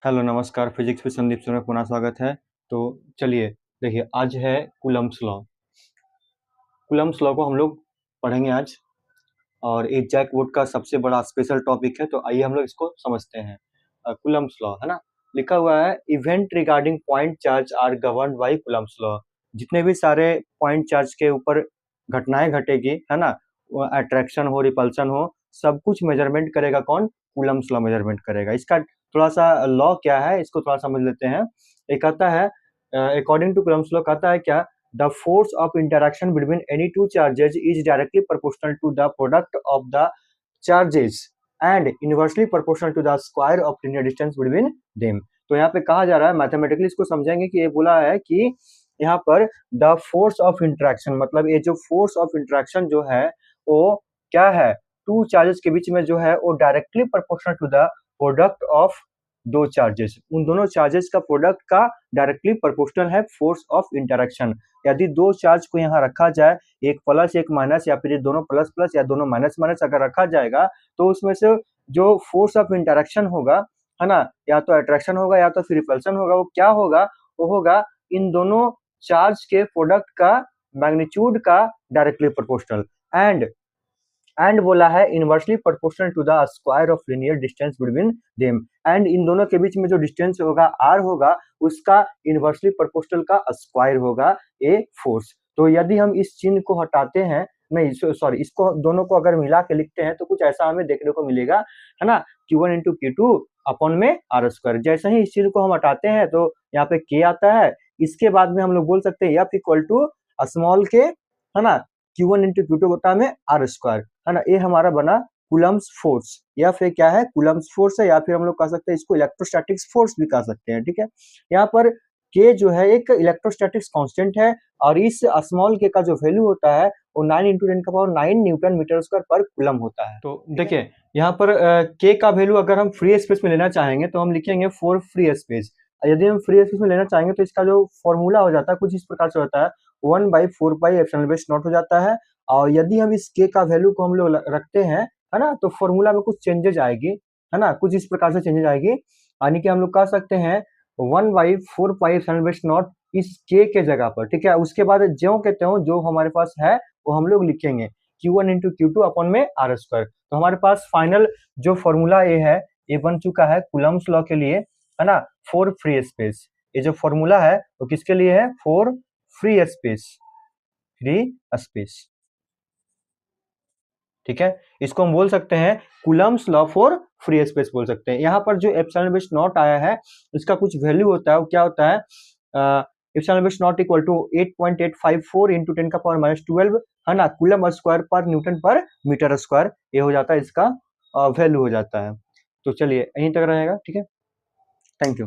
Hello नमस्कार, physics में Sandeep sir में पुनः स्वागत है। तो चलिए देखिए, आज है कूलम्ब्स लॉ। कूलम्ब्स लॉ को हम लोग पढ़ेंगे आज, और ये जैक वुड का सबसे बड़ा स्पेशल टॉपिक है। तो आइए हम लोग इसको समझते हैं। कूलम्ब्स लॉ है ना, लिखा हुआ है event regarding point charge are governed by Coulomb's law. जितने भी सारे पॉइंट चार्ज के ऊपर घटनाएं घटेगी है ना, अट्रैक्शन हो रिपल्सन हो, सब कुछ मेजरमेंट करेगा कौन? कूलम्ब्स लॉ मेजरमेंट करेगा। इसका थोड़ा सा लॉ क्या है इसको थोड़ा समझ लेते हैं। ये कहता है, अकॉर्डिंग टू कूलम्ब्स लॉ कहता है क्या, the force of interaction between any two charges is directly proportional to the product of the charges and inversely proportional to the square of linear distance between them। तो यहाँ पे कहा जा रहा है, मैथमेटिकली इसको समझेंगे कि ये बोला है कि यहाँ पर द फोर्स ऑफ इंटरेक्शन, मतलब ये जो फोर्स ऑफ इंटरेक्शन जो है वो क्या है, टू चार्जेस के बीच में जो है वो directly proportional to the product of दो चार्जेस, उन दोनों चार्जेस का प्रोडक्ट का डायरेक्टली प्रोपोर्शनल है फोर्स ऑफ इंटरेक्शन। यदि दो चार्ज को यहाँ रखा जाए, एक प्लस एक माइनस, या फिर दोनों प्लस प्लस या दोनों माइनस माइनस अगर रखा जाएगा, तो उसमें से जो फोर्स ऑफ इंटरेक्शन होगा है ना, या तो अट्रैक्शन होगा या तो फिर रिपल्सन होगा, वो क्या होगा, वो होगा इन दोनों चार्ज के प्रोडक्ट का मैग्नीट्यूड का डायरेक्टली प्रोपोर्शनल, एंड बोला है inversely proportional to the square of linear distance between them, and इन दोनों के बीच में जो डिस्टेंस होगा आर होगा, उसका इनवर्सली प्रोपोर्शनल का स्क्वायर होगा ए फोर्स। तो यदि हम इस चिन्ह को हटाते हैं, नहीं सॉरी, इसको दोनों को अगर मिला के लिखते हैं तो कुछ ऐसा हमें देखने को मिलेगा है ना, Q1 इंटू Q2 अपॉन में आर स्क्वायर। जैसे ही इस चिन्ह को हम हटाते हैं तो यहाँ पे K आता है, इसके बाद में हम लोग बोल सकते हैं F इक्वल टू स्मॉल के है ना, Q1 इंटू Q2 बटा में आर स्क्वायर है ना। ये हमारा बना कूलम्ब्स फोर्स, या फिर क्या है, कूलम्ब्स फोर्स है, या फिर हम लोग कह सकते हैं इसको इलेक्ट्रोस्टैटिक्स फोर्स भी कह सकते हैं। ठीक है, यहाँ पर के जो है एक इलेक्ट्रोस्टैटिक्स कांस्टेंट है, और इस स्मॉल के का जो वैल्यू होता है वो 9 इंटू 10⁻⁹ न्यूटन मीटर स्क्वायर पर कूलम होता है। तो देखिए यहाँ पर के का वैल्यू अगर हम फ्री स्पेस में लेना चाहेंगे तो हम लिखेंगे फॉर फ्री स्पेस। यदि हम फ्री स्पेस में लेना चाहेंगे तो इसका जो फॉर्मूला हो जाता है कुछ इस प्रकार से होता है, 1/4πε0 हो जाता है। और यदि हम इस के का वैल्यू को हम लोग रखते हैं है ना, तो फॉर्मूला में कुछ चेंजेज आएगी है ना, कुछ इस प्रकार से चेंजेज आएगी, यानी कि हम लोग कह सकते हैं 1/4πε0 इस के जगह पर। ठीक है, उसके बाद ज्यों के त्यों जो हमारे पास है वो हम लोग लिखेंगे Q1 इंटू Q2 अपॉन में आर स्क्वायर। तो हमारे पास फाइनल जो फॉर्मूला ये है, ये बन चुका है कूलम्ब्स लॉ के लिए है ना, फॉर फ्री स्पेस। ये जो फॉर्मूला है वो किसके लिए है, for free space, free space. ठीक है, इसको हम बोल सकते हैं Coulomb's law for free space बोल सकते हैं। यहाँ पर जो एप्सिलॉन बेस नॉट आया है इसका कुछ वैल्यू होता है, वो क्या होता है, epsilon base naught equal to 8.854 into 10⁻12 है ना, कूलम स्क्वायर पर न्यूटन पर मीटर स्क्वायर, ये हो जाता है इसका वैल्यू हो जाता है। तो चलिए यहीं तक रहेगा। ठीक है, थैंक यू।